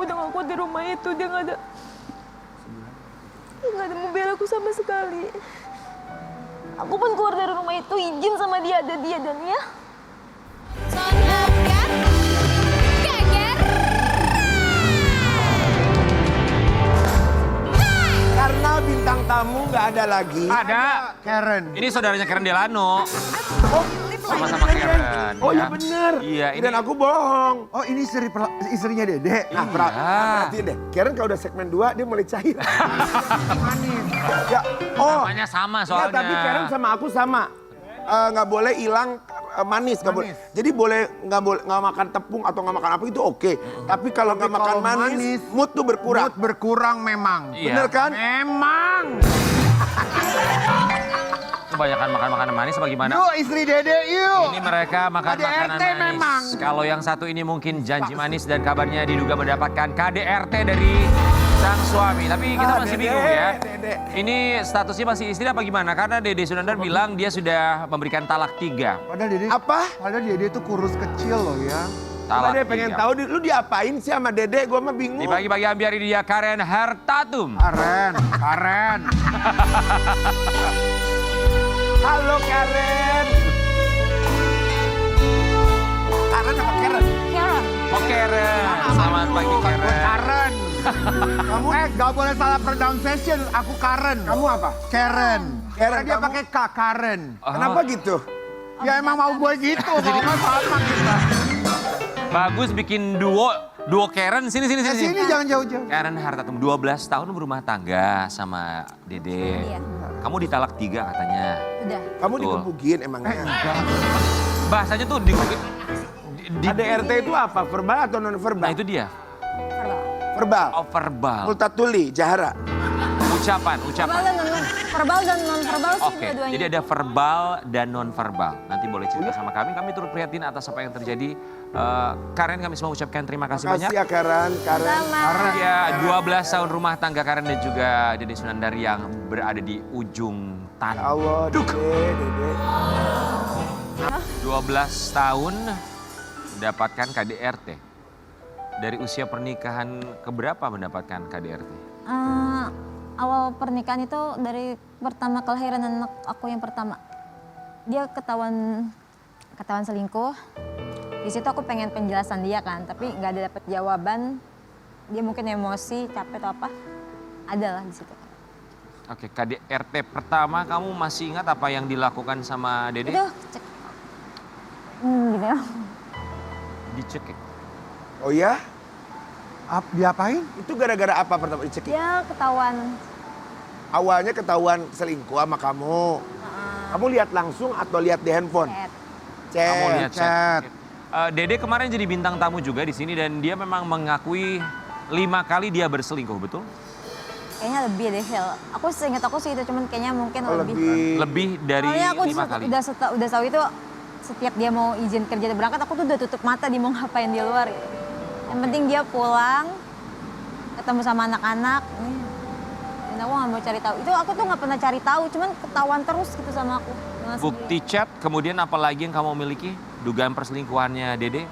aku udah gak kuat di rumah itu. Dia gak ada membela aku sama sekali. Aku pun keluar dari rumah itu izin sama dia, ada dia dan ya. Karena bintang tamu nggak ada lagi. Ada. Karen. Ini saudaranya Karen Delano. Oh, Sama-sama Karen. Oh ya. iya benar. Iya, ini. Dan aku bohong. Oh ini istrinya Dede. Nah, perhatiin deh. Karen kalau udah segmen 2 dia mulai cair. Manis. Ya, oh. Namanya sama Ya, soalnya. tapi Karen sama aku sama. Nggak boleh hilang manis, nggak boleh. Jadi boleh nggak makan tepung atau nggak makan apa itu oke. Tapi kalau nggak makan manis, mood tuh berkurang. Mood berkurang memang. Iya. Bener kan? Memang. Kebanyakan makan makanan manis apa gimana? Yuk istri Dede yuk. Ini mereka makan KDRT makanan manis. memang. Kalau yang satu ini mungkin janji manis dan kabarnya diduga mendapatkan KDRT dari sang suami. Tapi kita masih Dede, bingung ya. Dede. Ini statusnya masih istri apa gimana? Karena Dede Sunandar bilang dia sudah memberikan talak 3. Padahal Dede. Apa? Padahal Dede tuh kurus kecil loh ya. Coba Talak deh pengen 3. tahu lu diapain sih sama Dede? Gua mah bingung. Di pagi-pagi ambiar ini dia Karen Hartatum. Karen. Halo Karen. Karen apa Karen? Karen. Oh Karen, selamat pagi Karen. Karen. Kamu gak boleh salah pronunciation. Aku Karen. Kamu apa? Karen. Karen, Dia kamu? pakai K, Karen. Kenapa gitu? Ya emang mau gue gitu. Kalau nggak sama kita. Bagus bikin duo Karen. Sini. Sini jangan jauh-jauh. Karen Hartatum 12 tahun berumah tangga sama Dede. Iya. Kamu ditalak 3 katanya. Udah. Kamu Betul. dikebukin emangnya? Bahasanya tuh di ADRT itu apa? Verbal atau non verbal? Nah itu dia. Verbal. Verbal. Oh verbal. Multatuli, jahara. Ucapan. Verbal dan non verbal sih Oke, dua-duanya. jadi ada verbal dan non verbal. Nanti boleh cerita sama kami. Kami turut prihatin atas apa yang terjadi. Karen, kami semua ucapkan terima kasih banyak. Makasih ya Karen. Sama. Ya, 12 tahun rumah tangga Karen dan juga Dede Sunandar yang berada di ujung Ya tanah. Allah, Dede. 12 tahun mendapatkan KDRT. Dari usia pernikahan keberapa mendapatkan KDRT? Awal pernikahan itu dari pertama kelahiran anak aku yang pertama. Dia ketahuan selingkuh. Di situ aku pengen penjelasan dia kan, tapi nggak ada dapet jawaban. Dia mungkin emosi, capek atau apa. Adalah di situ. Oke, KDRT pertama kamu masih ingat apa yang dilakukan sama Dede? Itu cek. Gitu ya. Dicekik. Oh ya? Diapain? Itu gara-gara apa pertama dicekik? Dia ketahuan. Awalnya ketahuan selingkuh sama kamu. Kamu lihat langsung atau lihat di handphone? Chat. Kamu lihat chat. chat. Dede kemarin jadi bintang tamu juga di sini dan dia memang mengakui 5 kali dia berselingkuh, betul? Kayaknya lebih deh, Hel. Aku seingat aku sih itu, cuman kayaknya mungkin Oh, lebih. Lebih dari Soalnya aku 5 kali. udah tahu itu setiap dia mau izin kerja dan berangkat, aku tuh udah tutup mata dia mau ngapain di luar. Gitu. Yang penting dia pulang, ketemu sama anak-anak. Dan aku nggak mau cari tahu. Itu aku tuh nggak pernah cari tahu, cuman ketahuan terus gitu sama aku. dengan Bukti sendiri. chat, kemudian apa lagi yang kamu miliki? Dugaan perselingkuhannya Dede?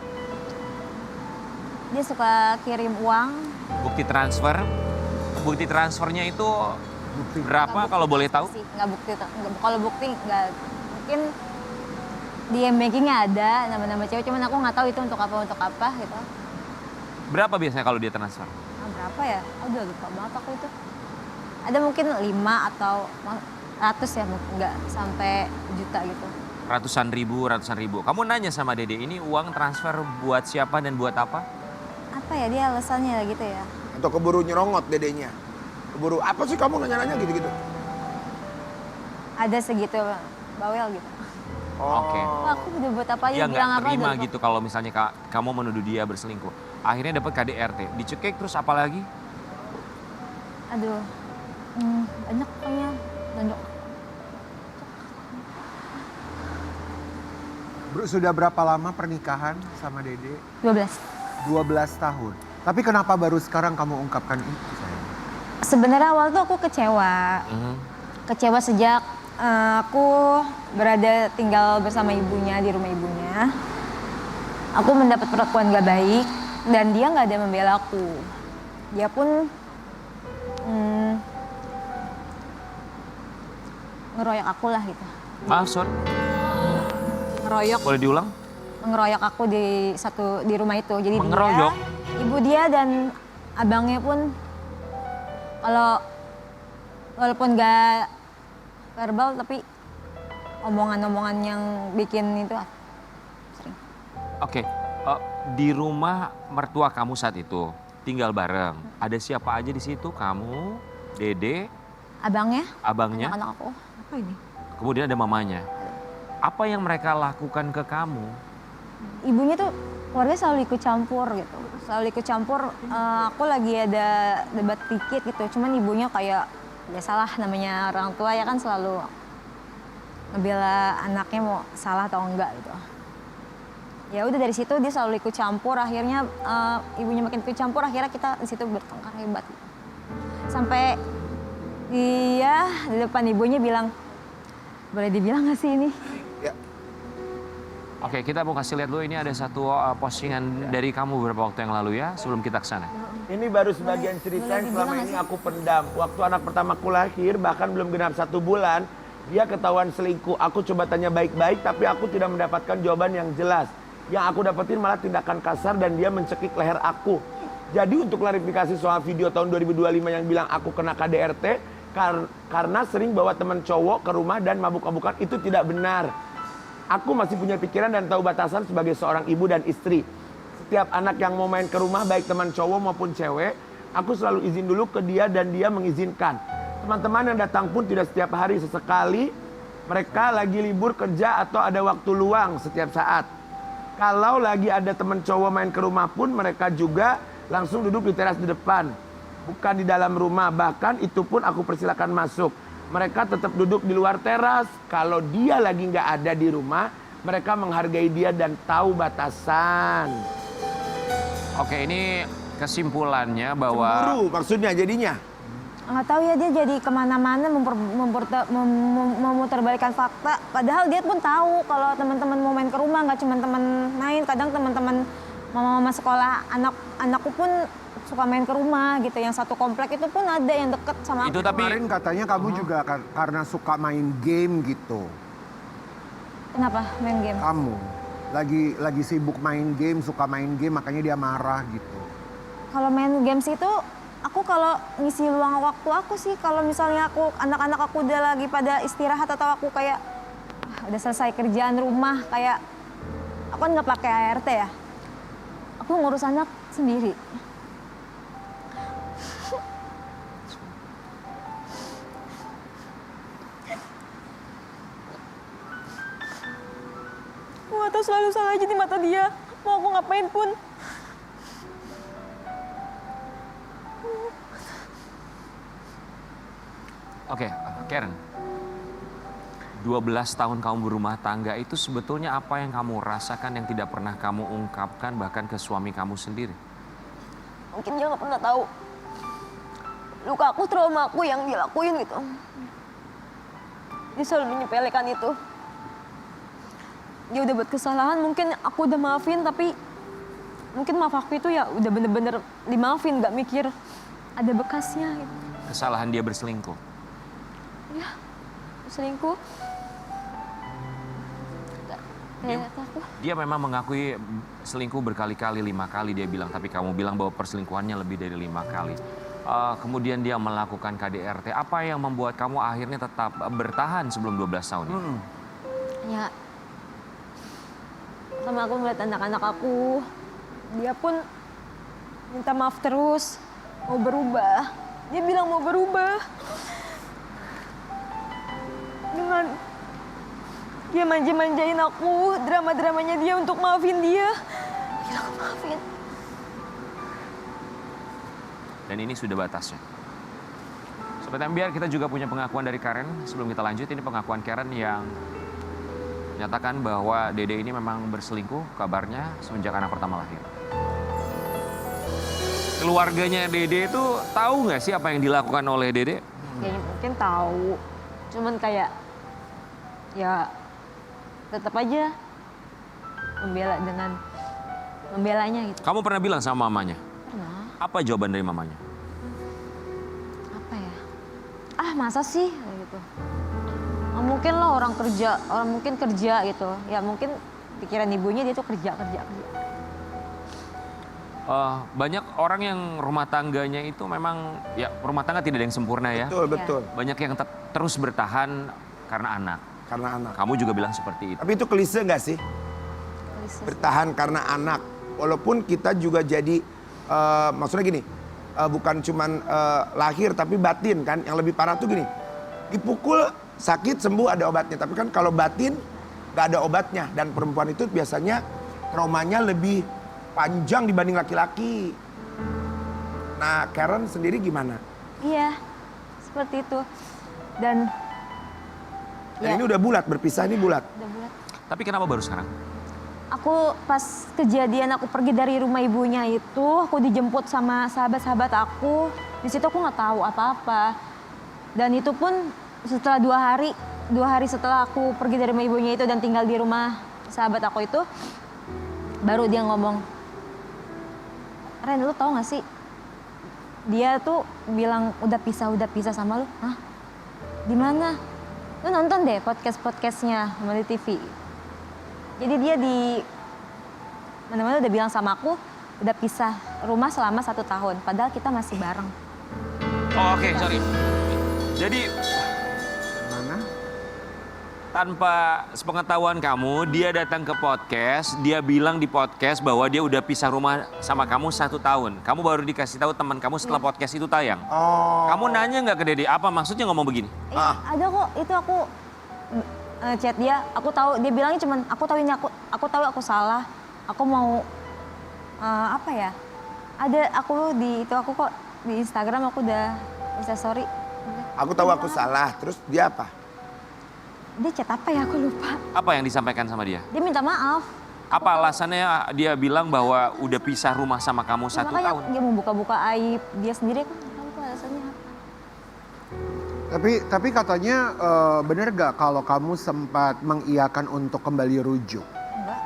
Dia suka kirim uang. Bukti transfer? Bukti transfernya itu berapa kalau boleh tahu? Nggak bukti, kalau bukti nggak. Mungkin di bankingnya ada nama-nama cewek, cuman aku nggak tahu itu untuk apa gitu. Berapa biasanya kalau dia transfer? Berapa ya? Udah lupa banget aku itu. Ada mungkin 5 atau 100 ya, nggak sampai juta gitu. Ratusan ribu. Kamu nanya sama Dede, ini uang transfer buat siapa dan buat apa? Apa ya dia alasannya gitu ya? Atau keburu nyerongot dedenya? Keburu, apa sih kamu nanya-nanya gitu-gitu? Ada segitu bawel gitu. Oke. Wah, aku udah buat apa aja, Dia bilang nggak apa terima udah gitu kalau misalnya kamu menuduh dia berselingkuh. Akhirnya dapat KDRT, dicekik terus apa lagi? Aduh, banyak pokoknya. Nunjuk. Sudah berapa lama pernikahan sama Dede? 12. 12 tahun. Tapi kenapa baru sekarang kamu ungkapkan itu sayang? Sebenarnya awal tuh aku kecewa. Kecewa sejak aku berada tinggal bersama ibunya di rumah ibunya. Aku mendapat perlakuan gak baik dan dia gak ada membela aku. dia pun ngeroyok aku lah gitu. Maaf, sorry. Ngeroyok, Boleh diulang? mengeroyok aku di rumah itu. Jadi Mengeroyok? ibu dia dan abangnya pun kalau walaupun gak verbal tapi omongan-omongan yang bikin itu sering. Oke, di rumah mertua kamu saat itu tinggal bareng. Ada siapa aja di situ? Kamu, Dede, Abangnya, abangnya, anak-anak aku. Apa ini? kemudian ada mamanya. Apa yang mereka lakukan ke kamu? Ibunya tuh keluarga selalu ikut campur gitu. Selalu ikut campur, aku lagi ada debat dikit gitu. Cuman ibunya kayak, biasalah namanya orang tua ya kan selalu ngebela anaknya mau salah atau enggak gitu. Ya udah dari situ dia selalu ikut campur, akhirnya ibunya makin ikut campur, akhirnya kita di situ bertengkar hebat. Sampai dia di depan ibunya bilang, boleh dibilang gak sih ini? Ya. Oke, kita mau kasih lihat dulu ini ada satu postingan dari kamu beberapa waktu yang lalu ya, sebelum kita ke sana. Ini baru sebagian cerita yang selama ini aku pendam. Waktu anak pertamaku lahir, bahkan belum genap 1 bulan, dia ketahuan selingkuh. Aku coba tanya baik-baik, tapi aku tidak mendapatkan jawaban yang jelas. Yang aku dapetin malah tindakan kasar dan dia mencekik leher aku. Jadi untuk klarifikasi soal video tahun 2025 yang bilang aku kena KDRT, karena sering bawa teman cowok ke rumah dan mabuk-mabukan, itu tidak benar. Aku masih punya pikiran dan tahu batasan sebagai seorang ibu dan istri. Setiap anak yang mau main ke rumah, baik teman cowok maupun cewek, aku selalu izin dulu ke dia dan dia mengizinkan. Teman-teman yang datang pun tidak setiap hari, sesekali mereka lagi libur kerja atau ada waktu luang setiap saat. Kalau lagi ada teman cowok main ke rumah pun mereka juga langsung duduk di teras di depan. Bukan di dalam rumah, bahkan itu pun aku persilakan masuk. Mereka tetap duduk di luar teras. Kalau dia lagi nggak ada di rumah, mereka menghargai dia dan tahu batasan. Oke, ini kesimpulannya bahwa Cemburu maksudnya jadinya. Nggak tahu ya, dia jadi kemana-mana memutarbalikkan fakta. Padahal dia pun tahu kalau teman-teman mau main ke rumah, nggak cuma teman main. Kadang teman-teman mama-mama sekolah, anakku pun suka main ke rumah gitu. Yang satu komplek itu pun ada yang deket sama itu aku. tapi Kemarin katanya kamu juga karena suka main game gitu. Kenapa main game? Kamu lagi sibuk main game, suka main game, makanya dia marah gitu. Kalau main games itu, aku kalau ngisi luang waktu aku sih, kalau misalnya anak-anak aku udah lagi pada istirahat atau aku kayak udah selesai kerjaan rumah, kayak aku kan nggak pakai ART ya, aku ngurus anak sendiri. Wah, tuh selalu salah aja di mata dia. Mau aku ngapain pun. Oke, Karen. 12 tahun kamu berumah tangga itu sebetulnya apa yang kamu rasakan yang tidak pernah kamu ungkapkan bahkan ke suami kamu sendiri? Mungkin dia nggak pernah tahu luka aku, trauma aku yang dilakuin gitu. Dia selalu menyepelekan itu. Dia udah buat kesalahan, mungkin aku udah maafin, tapi mungkin maaf aku itu ya udah bener-bener dimaafin, nggak mikir ada bekasnya gitu. Kesalahan dia berselingkuh. Ya, selingkuh. Kayak aku. Dia memang mengakui selingkuh berkali-kali, 5 kali dia bilang. Tapi kamu bilang bahwa perselingkuhannya lebih dari 5 kali. Kemudian dia melakukan KDRT. Apa yang membuat kamu akhirnya tetap bertahan sebelum 12 tahun ini? Ya, sama aku ngeliat anak-anak aku, dia pun minta maaf terus, mau berubah. Dia bilang mau berubah. Dengan dia manja-manjain aku, drama-dramanya dia untuk maafin dia. Bilang maafin. Dan ini sudah batasnya. Sobat Ambiar, kita juga punya pengakuan dari Karen. Sebelum kita lanjut, ini pengakuan Karen yang menyatakan bahwa Dede ini memang berselingkuh, kabarnya semenjak anak pertama lahir. Keluarganya Dede itu tahu nggak sih apa yang dilakukan oleh Dede? Kayaknya mungkin tahu, cuman kayak ya tetap aja membelanya gitu. Kamu pernah bilang sama mamanya? Pernah. Apa jawaban dari mamanya? Apa ya? Ah masa sih? Kayak gitu. Oh, mungkin lo orang mungkin kerja gitu. Ya mungkin pikiran ibunya dia tuh kerja. Banyak orang yang rumah tangganya itu memang, ya rumah tangga tidak ada yang sempurna ya. Betul. Banyak yang terus bertahan karena anak. Karena anak. Kamu juga bilang seperti itu. Tapi itu klise nggak sih? Klise. Bertahan karena anak. Walaupun kita juga jadi, maksudnya gini, bukan cuman lahir tapi batin kan. Yang lebih parah tuh gini, dipukul sakit sembuh ada obatnya. Tapi kan kalau batin nggak ada obatnya. Dan perempuan itu biasanya traumanya lebih panjang dibanding laki-laki. Nah Karen sendiri gimana? Iya, seperti itu. Dan Dan ini udah bulat, berpisah ini bulat. udah bulat. Tapi kenapa baru sekarang? Aku pas kejadian aku pergi dari rumah ibunya itu, aku dijemput sama sahabat-sahabat aku. Di situ aku nggak tahu apa-apa. Dan itu pun setelah 2 hari setelah aku pergi dari rumah ibunya itu dan tinggal di rumah sahabat aku itu, baru dia ngomong, Ren, lu tau gak sih? Dia tuh bilang udah pisah sama lu. Hah? Di mana? Lu nonton deh podcastnya di TV. Jadi dia di mana-mana udah bilang sama aku udah pisah rumah selama 1 tahun. Padahal kita masih bareng. Oh, oke, sorry. Jadi Mana? tanpa sepengetahuan kamu, dia datang ke podcast, dia bilang di podcast bahwa dia udah pisah rumah sama kamu 1 tahun. Kamu baru dikasih tahu teman kamu setelah podcast itu tayang. Oh. Kamu nanya nggak ke Dede, apa maksudnya ngomong begini? Ada kok, itu aku chat dia, aku tahu dia bilangnya cuman aku tahu aku salah. Aku mau apa ya? Ada aku kok di Instagram aku udah bisa sorry. Aku tahu aku salah, terus dia apa? Dia chat apa ya, aku lupa. Apa yang disampaikan sama dia? Dia minta maaf. Apa alasannya dia bilang bahwa udah pisah rumah sama kamu 1 Makanya tahun? dia mau buka-buka aib dia sendiri, aku nggak tahu tuh alasannya apa. Tapi katanya bener gak kalau kamu sempat mengiyakan untuk kembali rujuk? Enggak.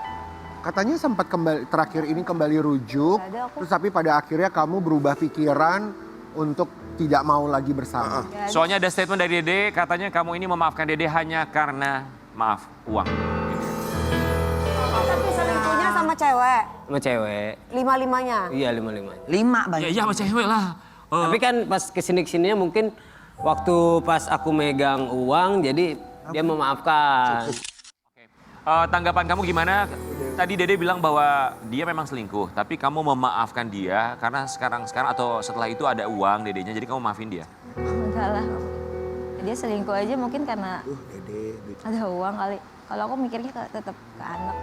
Katanya sempat terakhir ini kembali rujuk, Nggak ada, aku. terus tapi pada akhirnya kamu berubah pikiran untuk tidak mau lagi bersama. Nggak ada. Soalnya ada statement dari Dede, katanya kamu ini memaafkan Dede hanya karena, maaf, uang. Tapi selingkuhnya sama cewek, Sama cewek. 5-5-nya. Iya 5-5. 5 banyak. Ya iya sama cewek lah. Tapi kan pas kesini-kesininya mungkin waktu pas aku megang uang jadi dia memaafkan. Tanggapan kamu gimana? Tadi Dede bilang bahwa dia memang selingkuh, tapi kamu memaafkan dia karena sekarang atau setelah itu ada uang Dedenya, jadi kamu maafin dia. Enggak lah. Dia selingkuh aja mungkin karena Dede, duit. ada uang kali. Kalau aku mikirnya tetap ke anak.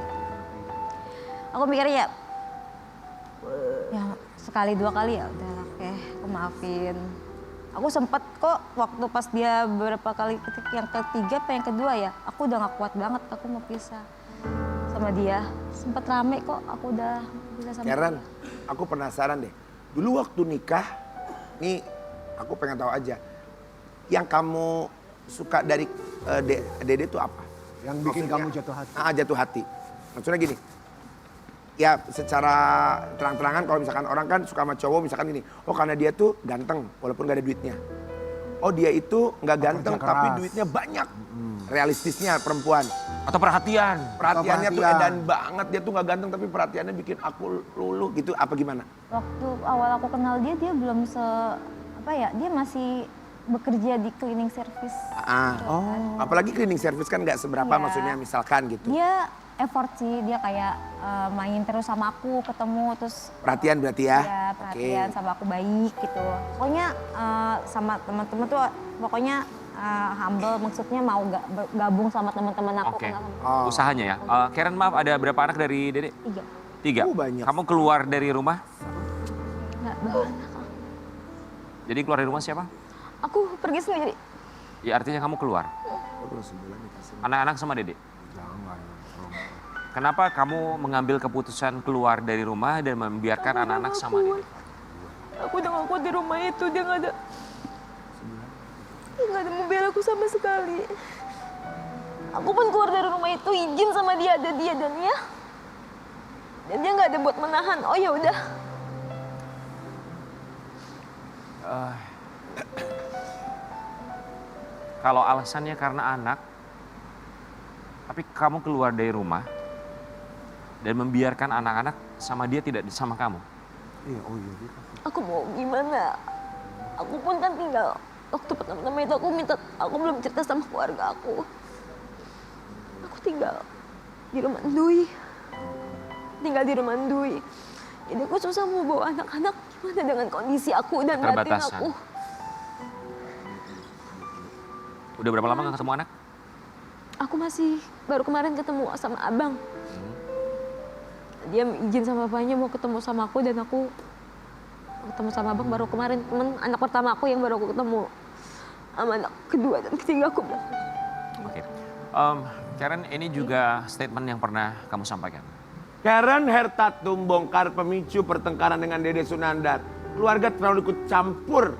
Aku mikirnya ya sekali 2 kali ya udah oke, aku maafin. Aku sempet kok waktu pas dia beberapa kali yang ketiga apa yang kedua ya, aku udah gak kuat banget, aku mau pisah sama dia. Sempet rame kok, aku udah bisa sama Karen, dia. aku penasaran deh. Dulu waktu nikah, nih aku pengen tahu aja. Yang kamu suka dari Dede itu apa? Yang bikin Maksudnya, kamu jatuh hati. Jatuh hati. Maksudnya gini, ya secara terang-terangan kalau misalkan orang kan suka sama cowok misalkan gini, oh karena dia tuh ganteng walaupun gak ada duitnya. Oh dia itu nggak ganteng Pekerja tapi keras. duitnya banyak. Realistisnya perempuan. Atau perhatian. Perhatiannya tuh perhatian. edan banget, dia tuh nggak ganteng tapi perhatiannya bikin aku luluh gitu, apa gimana? Waktu awal aku kenal dia belum dia masih bekerja di cleaning service. Apalagi cleaning service kan nggak seberapa Iya. maksudnya misalkan gitu. Dia effort sih, dia kayak main terus sama aku, ketemu terus Perhatian berarti ya? ya perhatian sama aku baik gitu. Pokoknya sama teman-teman tuh pokoknya humble, maksudnya mau gabung sama teman-teman aku. Oke. Kenal sama Oh. Usahanya ya. Karen maaf, ada berapa anak dari Dede? 3. 3. Banyak. Kamu keluar dari rumah? Nggak bawa anak. Jadi keluar dari rumah siapa? Aku pergi sendiri. Ya artinya kamu keluar. Anak-anak sama Dede. Kenapa kamu mengambil keputusan keluar dari rumah dan membiarkan anak-anak sama Dede? Aku udah gak kuat di rumah itu, dia nggak ada mobil aku sama sekali. Aku pun keluar dari rumah itu izin sama dia, ada dia dan dia nggak ada buat menahan. Oh ya udah, Kalau alasannya karena anak, tapi kamu keluar dari rumah dan membiarkan anak-anak sama dia tidak sama kamu. Iya, oh iya. Dia Aku mau gimana? Aku pun kan tinggal waktu pertama-tama itu aku belum cerita sama keluarga aku. Aku tinggal di rumah Dui. Jadi aku susah mau bawa anak-anak gimana dengan kondisi aku dan batin Keterbatasan. aku. Udah berapa lama gak ketemu anak? Aku masih baru kemarin ketemu sama abang. Dia izin sama bapaknya mau ketemu sama aku dan aku ketemu sama abang baru kemarin. Temen anak pertama aku yang baru aku ketemu. Sama anak kedua dan ketiga aku bilang. Oke. Karen, ini juga statement yang pernah kamu sampaikan. Karen Hertatum bongkar pemicu pertengkaran dengan Dede Sunandar. Keluarga terlalu ikut campur.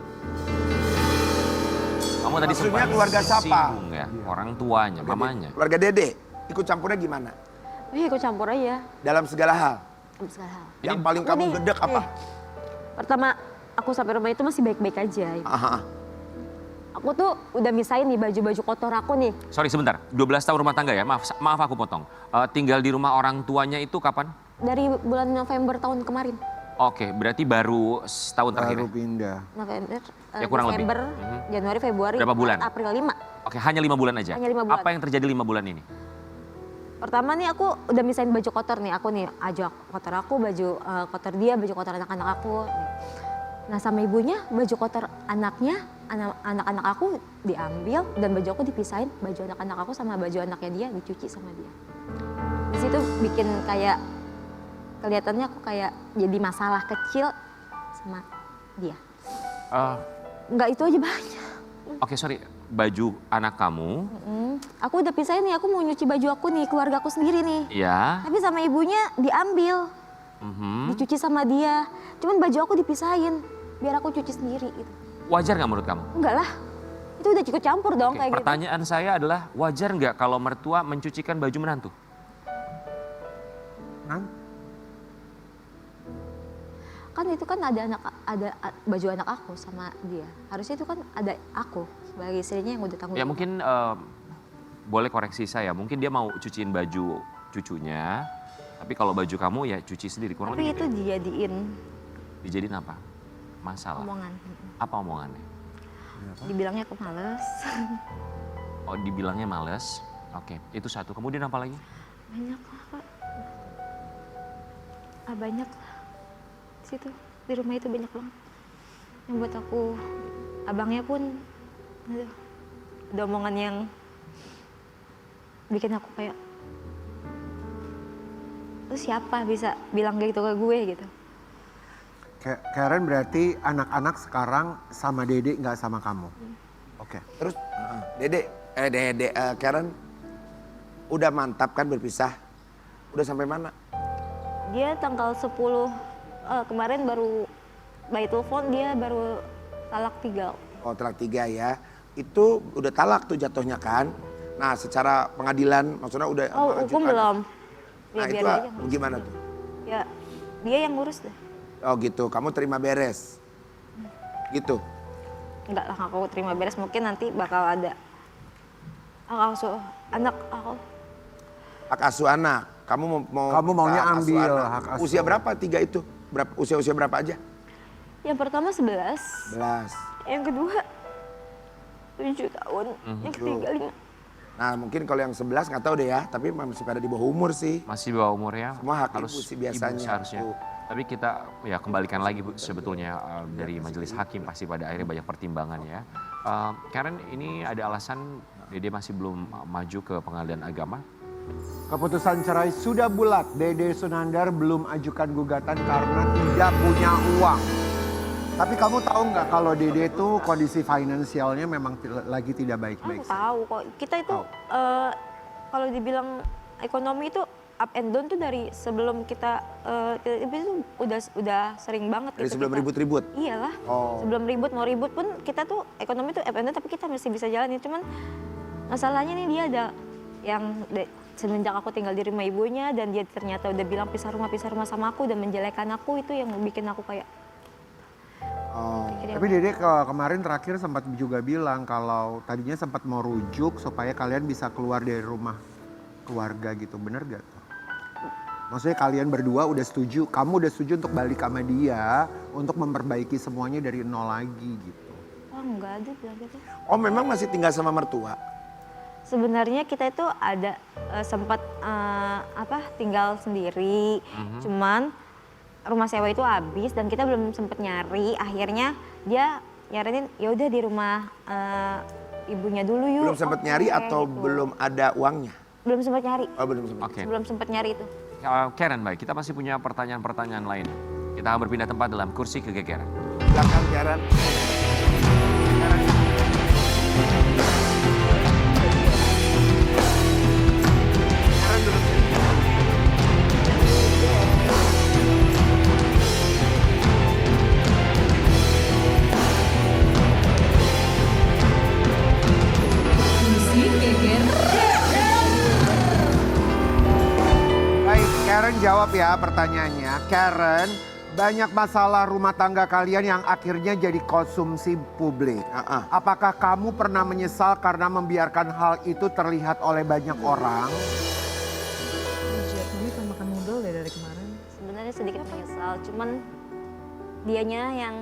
Kamu tadi Maksudnya sempat keluarga siapa? singgung ya, orang tuanya, mamanya. Keluarga Dede ikut campurnya gimana? Iya aku campur aja. Dalam segala hal. Sama segala hal. Yang paling kamu Nih, gedek apa? Pertama aku sampai rumah itu masih baik-baik aja. Aha. Aku tuh udah misahin nih baju-baju kotor aku nih. Sorry sebentar, 12 tahun rumah tangga ya, maaf aku potong. Tinggal di rumah orang tuanya itu kapan? Dari bulan November tahun kemarin. Oke, berarti baru setahun terakhir baru ya? pindah. November, Ya, kurang lebih. Desember, Januari, Februari, Berapa bulan? April 5. Oke, hanya 5 bulan aja? Hanya 5 bulan. Apa yang terjadi 5 bulan ini? Pertama nih aku udah misahin baju kotor nih. Aku nih ajak kotor aku, baju kotor dia, baju kotor anak-anak aku. Nah sama ibunya baju kotor anaknya, anak-anak aku diambil dan baju aku dipisahin. Baju anak-anak aku sama baju anaknya dia dicuci sama dia. Di situ bikin kayak kelihatannya aku kayak jadi masalah kecil sama dia. Enggak itu aja banyak. Oke, sorry, baju anak kamu, Aku udah pisahin nih, aku mau nyuci baju aku nih, keluarga aku sendiri nih. ya, Tapi sama ibunya diambil, dicuci sama dia. Cuman baju aku dipisahin, biar aku cuci sendiri gitu. wajar nggak menurut kamu? Enggak lah, itu udah cukup campur dong Oke, kayak gitu. pertanyaan saya adalah, wajar nggak kalau mertua mencucikan baju menantu? Kan itu kan ada baju anak aku sama dia. Harusnya itu kan ada aku sebagai istrinya yang udah tanggung Ya jawab. mungkin boleh koreksi saya, mungkin dia mau cuciin baju cucunya, tapi kalau baju kamu ya cuci sendiri. Kurang Tapi lebih itu gitu ya. dijadiin Dijadiin apa? Masalah. omongan. Apa omongannya? Dibilangnya aku males. Oh, dibilangnya males. Oke, itu satu. Kemudian apa lagi? Banyak lah Kak. Banyak lah. Di situ, di rumah itu banyak banget. Yang buat aku, abangnya pun aduh, ada omongan yang bikin aku kayak, lu siapa bisa bilang kayak gitu ke gue gitu. Karen berarti anak-anak sekarang sama Dede nggak sama kamu? Oke. Terus Dede, Karen udah mantap kan berpisah? Udah sampai mana? Dia tanggal 10 kemarin baru by telepon dia baru talak 3. Oh talak 3 ya. Itu udah talak tuh jatuhnya kan? Nah secara pengadilan maksudnya udah Oh hukum belum. Nah Biar itu dia aja. gimana tuh? Ya dia yang ngurus deh. Oh gitu, kamu terima beres? Gitu? Enggak lah aku terima beres, mungkin nanti bakal ada hak asuh anak aku. Hak asuh anak, kamu mau Kamu maunya hak asuh ambil anak. hak asuh. Usia berapa 3 itu? Usia berapa aja? Yang pertama 11, 11. yang kedua 7 tahun, yang ketiga 5. Nah mungkin kalau yang 11 nggak tahu deh ya, tapi masih pada di bawah umur sih. Masih bawah umurnya. Semua hak ibu sih biasanya. Ibu seharusnya. Bu. Tapi kita ya kembalikan lagi Bu, sebetulnya dari majelis hakim pasti pada akhirnya banyak pertimbangan ya. Karen, ini ada alasan Dede masih belum maju ke pengadilan agama? Keputusan cerai sudah bulat. Dede Sunandar belum ajukan gugatan karena tidak punya uang. Tapi kamu tahu nggak kalau Dede itu kondisi finansialnya memang lagi tidak Aku baik-baik. tahu kok. Kita itu kalau dibilang ekonomi itu up and down tuh dari sebelum kita itu udah sering banget Dari gitu sebelum kita. ribut-ribut? Iyalah. Oh. Sebelum ribut mau ribut pun kita tuh ekonomi tuh up and down tapi kita masih bisa jalanin. Cuman masalahnya nih dia ada yang semenjak aku tinggal di rumah ibunya dan dia ternyata udah bilang pisah rumah sama aku dan menjelekan aku, itu yang bikin aku kayak Oh. pikir Tapi Dede kemarin terakhir sempat juga bilang kalau tadinya sempat mau rujuk supaya kalian bisa keluar dari rumah keluarga gitu. Bener gak tuh? Maksudnya kalian berdua udah setuju, kamu udah setuju untuk balik sama dia untuk memperbaiki semuanya dari nol lagi gitu. Oh enggak ada bilang gitu. Oh memang masih tinggal sama mertua? Sebenarnya kita itu ada sempat tinggal sendiri, cuman rumah sewa itu habis dan kita belum sempat nyari. Akhirnya dia nyaranin ya udah di rumah ibunya dulu yuk. Belum sempat nyari Oke, atau gitu. belum ada uangnya? Belum sempat nyari. Oh belum sempat. Oke. Belum sempat nyari itu. Karen, baik. Kita masih punya pertanyaan-pertanyaan lain. Kita akan berpindah tempat dalam kursi kegegeran. Belakang Karen. Karen duduk sini. Baik, Karen jawab ya pertanyaannya. Karen, banyak masalah rumah tangga kalian yang akhirnya jadi konsumsi publik. Apakah kamu pernah menyesal karena membiarkan hal itu terlihat oleh banyak orang? Ini kan makan noodle deh dari kemarin. Sebenarnya sedikit menyesal, cuman dianya yang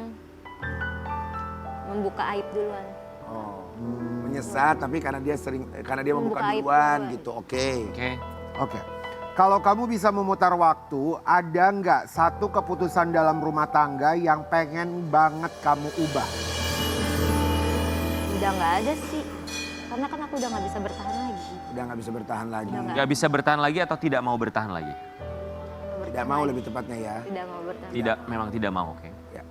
membuka aib duluan. Oh, menyesal tapi karena dia membuka Membuka aib duluan duluan. gitu. Oke. Oke. Oke. Kalau kamu bisa memutar waktu, ada nggak satu keputusan dalam rumah tangga yang pengen banget kamu ubah? Udah nggak ada sih, karena kan aku udah nggak bisa bertahan lagi. Udah nggak bisa bertahan lagi. Udah Nggak bisa bertahan lagi atau tidak mau bertahan lagi? Tidak mau lebih tepatnya ya. Tidak mau bertahan. Tidak, memang tidak mau. Oke. Ya.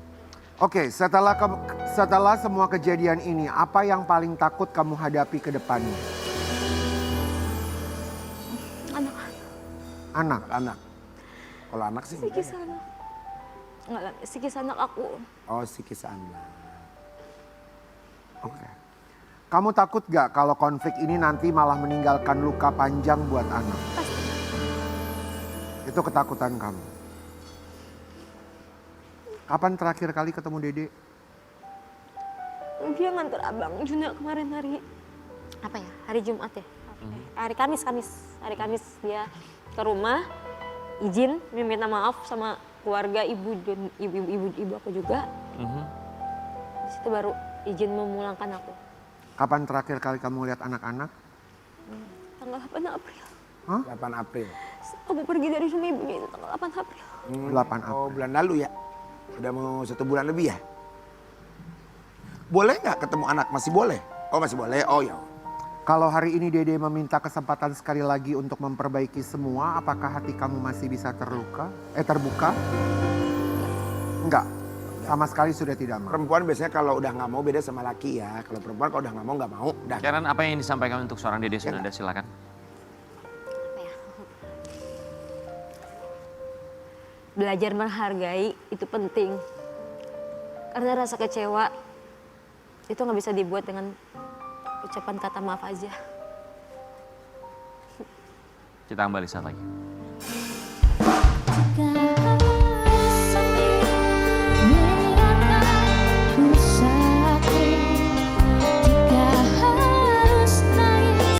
Oke, setelah semua kejadian ini, apa yang paling takut kamu hadapi ke depannya? Anak. Anak. Kalau anak sih enggak Psikis ya. anak. Enggak lah, psikis anak aku. Oh psikis anak. Oke. Kamu takut gak kalau konflik ini nanti malah meninggalkan luka panjang buat anak? Itu ketakutan kamu. Kapan terakhir kali ketemu Dede? Dia nganter abang Juna kemarin hari Jumat ya? Hari Kamis. Hari Kamis dia ke rumah, izin minta maaf sama keluarga ibu aku juga. Di situ baru izin memulangkan aku. Kapan terakhir kali kamu lihat anak-anak? Tanggal 8 April. 8 April. Aku pergi dari rumah ibunya itu tanggal 8 April. 8 April. Oh bulan lalu ya. Udah mau 1 bulan lebih ya. Boleh nggak ketemu anak? Masih boleh? Oh masih boleh. Oh ya. Kalau hari ini Dede meminta kesempatan sekali lagi untuk memperbaiki semua, apakah hati kamu masih bisa terbuka? Enggak. Sama sekali sudah tidak mau. Perempuan biasanya kalau udah nggak mau beda sama laki ya. Kalau perempuan kalau udah nggak mau, udah. Karen, apa yang disampaikan untuk seorang Dede Sunanda? Silakan. Apa ya? Belajar menghargai itu penting. Karena rasa kecewa itu nggak bisa dibuat dengan ucapan kata maaf aja. Kita kembali saat lagi.